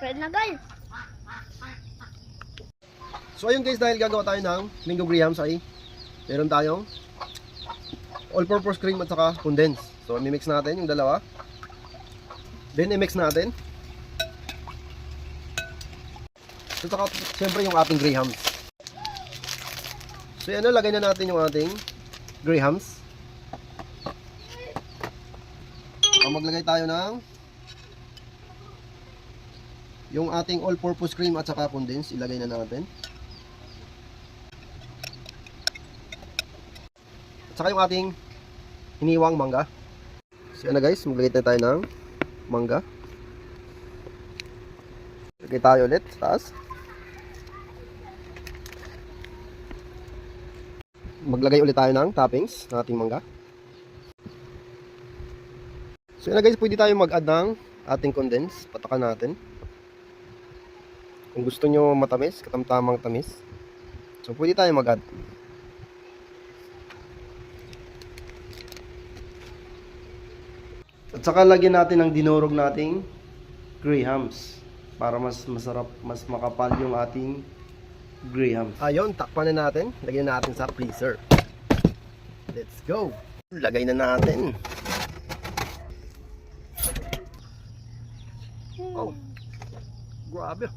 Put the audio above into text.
Subscribe na guys. So ayun guys, dahil gagawa tayo ng linggo grahams ay meron tayong all-purpose cream at saka condense. So i-mix natin yung dalawa. Then i-mix natin. So saka siyempre yung ating grahams. So yan, lagay na natin yung ating grahams. Maglagay tayo ng yung ating all-purpose cream at saka condense, ilagay na natin. At saka yung ating hiniwang mangga. So yan na guys, maglagay na tayo ng mangga. Lagay tayo ulit sa taas. Maglagay ulit tayo ng toppings ng ating mangga. So yun na guys, pwede tayo mag-add ng ating condense. Patakan natin. Kung gusto nyo matamis, katamtamang tamis. So pwede tayo mag-add. At saka lagyan natin ng dinurog nating grahams para mas masarap, mas makapal yung ating grahams. Ayun, takpan na natin. Lagyan natin sa freezer. Let's go! Lagay na natin. Oh, grabe.